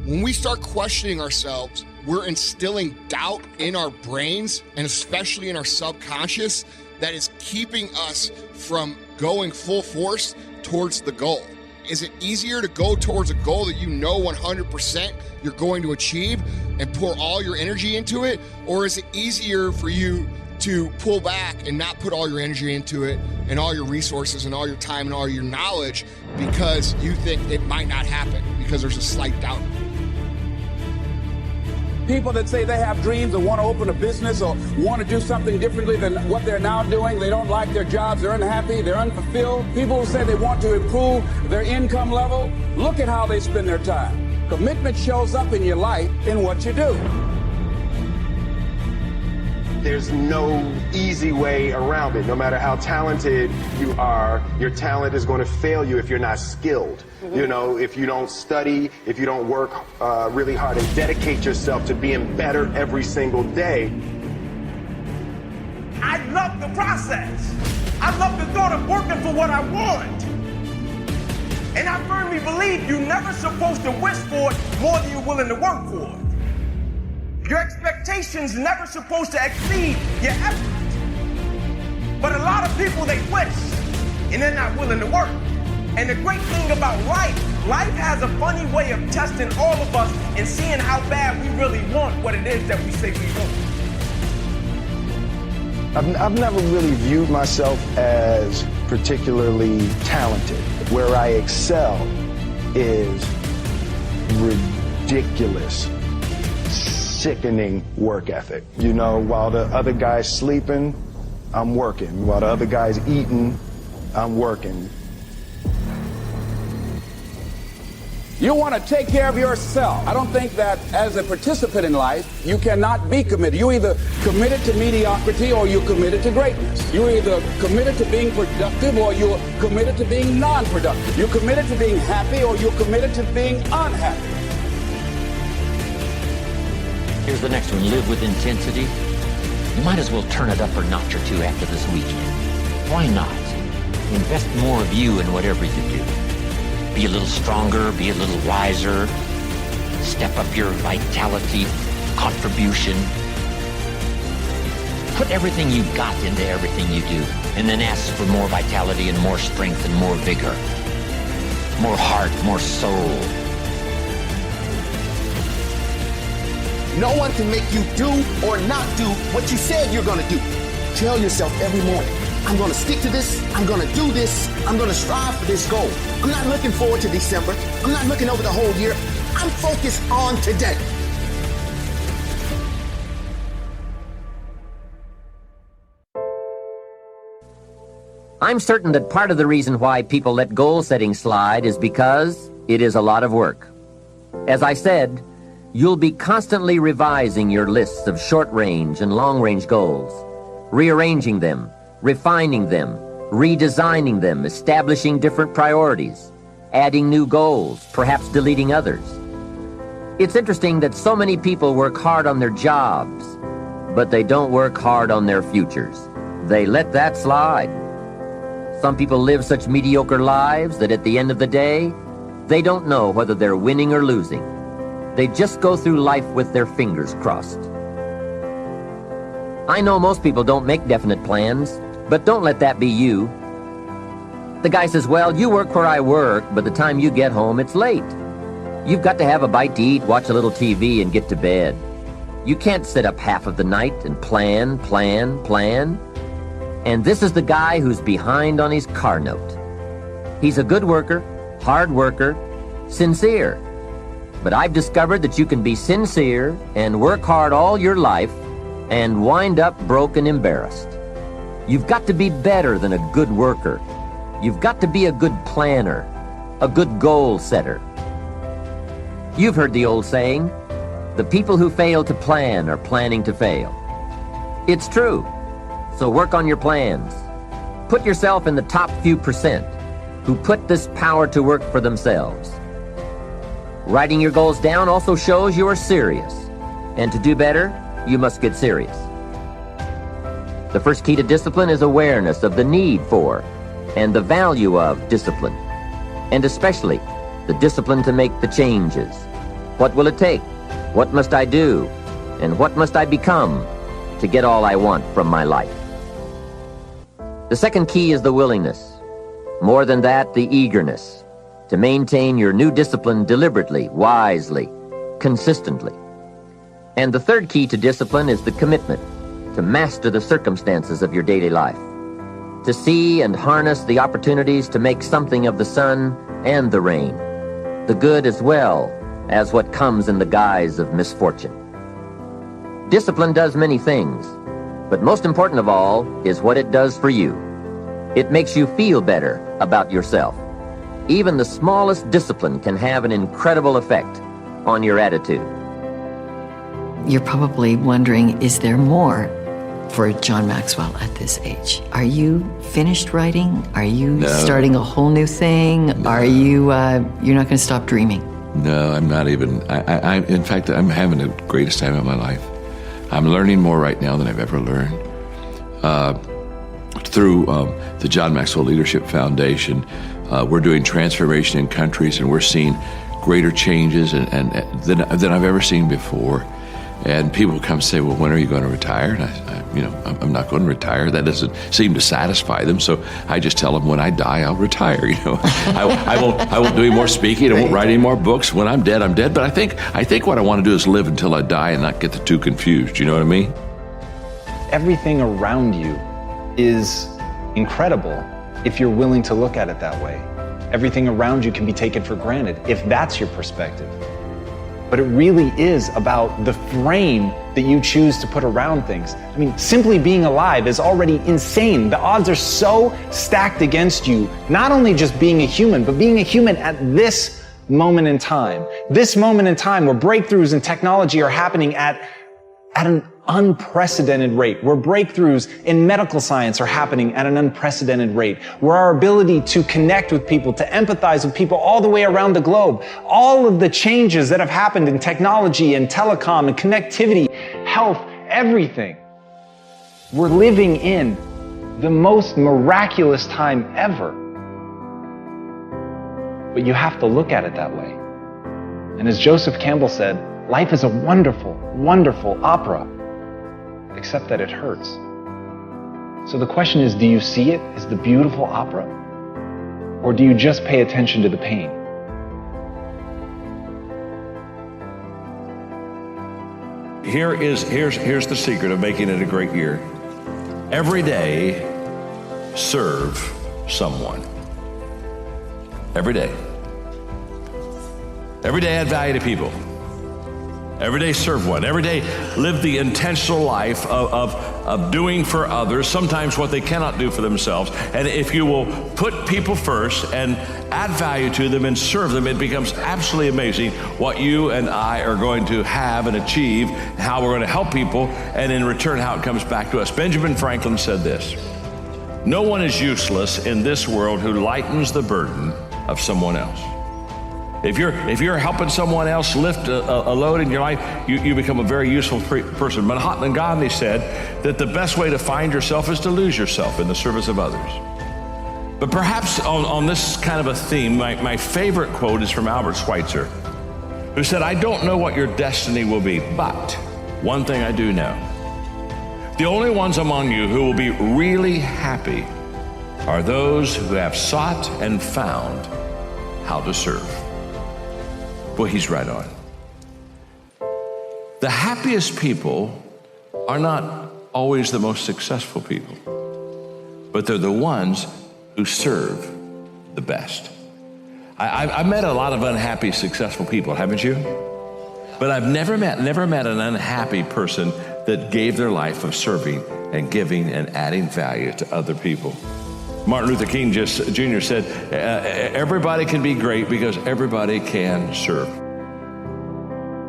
When we start questioning ourselves, we're instilling doubt in our brains and especially in our subconscious that is keeping us from going full force towards the goal. Is it easier to go towards a goal that you know 100% you're going to achieve and pour all your energy into it? Or is it easier for you to pull back and not put all your energy into it and all your resources and all your time and all your knowledge because you think it might not happen because there's a slight doubt? People that say they have dreams and want to open a business or want to do something differently than what they're now doing, they don't like their jobs, they're unhappy, they're unfulfilled. People who say they want to improve their income level, look at how they spend their time. Commitment shows up in your life in what you do. There's no easy way around it. No matter how talented you are, your talent is going to fail you if you're not skilled. You know, if you don't study, if you don't work really hard and dedicate yourself to being better every single day. I love the process. I love the thought of working for what I want. And I firmly believe you're never supposed to wish for it more than you're willing to work for it. Your expectations never supposed to exceed your effort. But a lot of people, they wish, and they're not willing to work. And the great thing about life has a funny way of testing all of us and seeing how bad we really want what it is that we say we want. I've never really viewed myself as particularly talented. Where I excel is ridiculous, sickening work ethic. You know, while the other guy's sleeping, I'm working. While the other guy's eating, I'm working. You want to take care of yourself. I don't think that as a participant in life, you cannot be committed. You're either committed to mediocrity or you're committed to greatness. You're either committed to being productive or you're committed to being non-productive. You're committed to being happy or you're committed to being unhappy. Here's the next one. Live with intensity. You might as well turn it up a notch or two after this weekend. Why not? Invest more of you in whatever you do. Be a little stronger, be a little wiser. Step up your vitality, contribution. Put everything you got into everything you do, and then ask for more vitality and more strength and more vigor. More heart, more soul. No one can make you do or not do what you said you're gonna do. Tell yourself every morning, I'm gonna stick to this, I'm gonna do this, I'm gonna strive for this goal. I'm not looking forward to December. I'm not looking over the whole year. I'm focused on today. I'm certain that part of the reason why people let goal setting slide is because it is a lot of work. As I said, you'll be constantly revising your lists of short-range and long-range goals, rearranging them, refining them, redesigning them, establishing different priorities, adding new goals, perhaps deleting others. It's interesting that so many people work hard on their jobs, but they don't work hard on their futures. They let that slide. Some people live such mediocre lives that at the end of the day, they don't know whether they're winning or losing. They just go through life with their fingers crossed. I know most people don't make definite plans, but don't let that be you. The guy says, well, you work where I work, but the time you get home, it's late. You've got to have a bite to eat, watch a little TV, and get to bed. You can't sit up half of the night and plan. And this is the guy who's behind on his car note. He's a good worker, hard worker, sincere. But I've discovered that you can be sincere and work hard all your life and wind up broke and embarrassed. You've got to be better than a good worker. You've got to be a good planner, a good goal setter. You've heard the old saying, the people who fail to plan are planning to fail. It's true. So work on your plans. Put yourself in the top few percent who put this power to work for themselves. Writing your goals down also shows you are serious. And to do better, you must get serious. The first key to discipline is awareness of the need for and the value of discipline, and especially the discipline to make the changes. What will it take? What must I do? And what must I become to get all I want from my life? The second key is the willingness. More than that, the eagerness to maintain your new discipline deliberately, wisely, consistently. And the third key to discipline is the commitment to master the circumstances of your daily life, to see and harness the opportunities to make something of the sun and the rain, the good as well as what comes in the guise of misfortune. Discipline does many things, but most important of all is what it does for you. It makes you feel better about yourself. Even the smallest discipline can have an incredible effect on your attitude. You're probably wondering, is there more for John Maxwell at this age? Are you finished writing? Are you starting a whole new thing? No. Are you, you're not going to stop dreaming? No, I'm not even. In fact, I'm having the greatest time of my life. I'm learning more right now than I've ever learned. Through the John Maxwell Leadership Foundation, we're doing transformation in countries, and we're seeing greater changes than I've ever seen before. And people come and say, well, when are you going to retire? And I'm not going to retire. That doesn't seem to satisfy them. So I just tell them, when I die, I'll retire. I won't do any more speaking. I won't write any more books. When I'm dead, I'm dead. But I think what I want to do is live until I die and not get the two confused. You know what I mean? Everything around you is incredible if you're willing to look at it that way. Everything around you can be taken for granted if that's your perspective. But it really is about the frame that you choose to put around things. I mean, simply being alive is already insane. The odds are so stacked against you, not only just being a human, but being a human at this moment in time. This moment in time where breakthroughs in technology are happening at an unprecedented rate, where breakthroughs in medical science are happening at an unprecedented rate, where our ability to connect with people, to empathize with people all the way around the globe, all of the changes that have happened in technology and telecom and connectivity, health, everything. We're living in the most miraculous time ever. But you have to look at it that way. And as Joseph Campbell said, life is a wonderful, wonderful opera, except that it hurts. So the question is, do you see it as the beautiful opera? Or do you just pay attention to the pain? Here's the secret of making it a great year. Every day, serve someone. Every day. Every day add value to people. Every day serve one. Every day live the intentional life of doing for others, sometimes what they cannot do for themselves. And if you will put people first and add value to them and serve them, it becomes absolutely amazing what you and I are going to have and achieve, how we're going to help people, and in return how it comes back to us. Benjamin Franklin said this: no one is useless in this world who lightens the burden of someone else. If you're helping someone else lift a load in your life, you become a very useful person. Mahatma Gandhi said that the best way to find yourself is to lose yourself in the service of others. But perhaps on this kind of a theme, my favorite quote is from Albert Schweitzer, who said, I don't know what your destiny will be, but one thing I do know. The only ones among you who will be really happy are those who have sought and found how to serve. Well, he's right on. The happiest people are not always the most successful people, but they're the ones who serve the best. I've met a lot of unhappy, successful people, haven't you? But I've never met an unhappy person that gave their life of serving and giving and adding value to other people. Martin Luther King Jr. said, everybody can be great because everybody can serve.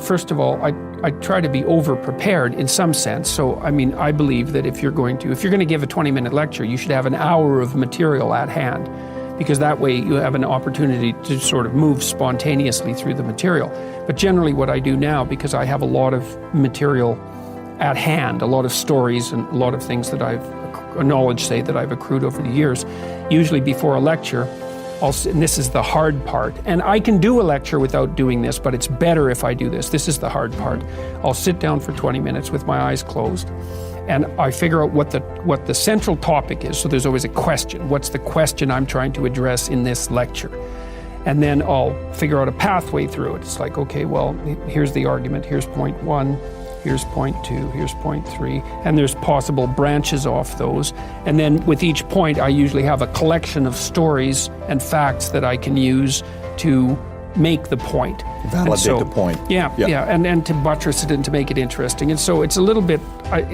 First of all, I try to be over-prepared in some sense. So, I believe that if you're going to give a 20-minute lecture, you should have an hour of material at hand, because that way you have an opportunity to sort of move spontaneously through the material. But generally what I do now, because I have a lot of material at hand, a lot of stories and a lot of things that knowledge that I've accrued over the years, usually before a lecture, and this is the hard part, and I can do a lecture without doing this, but it's better if I do this. This is the hard part. I'll sit down for 20 minutes with my eyes closed, and I figure out what the central topic is. So there's always a question. What's the question I'm trying to address in this lecture? And then I'll figure out a pathway through it. It's like, okay, well, here's the argument, here's point 1, here's point 2, here's point 3, and there's possible branches off those. And then with each point, I usually have a collection of stories and facts that I can use to make the point. Validate the point. Yeah, and to buttress it and to make it interesting. And so it's a little bit like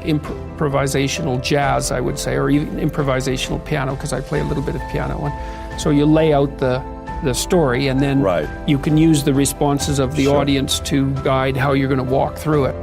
improvisational jazz, I would say, or even improvisational piano, because I play a little bit of piano. And so you lay out the story, and then you can use the responses of the audience to guide how you're going to walk through it.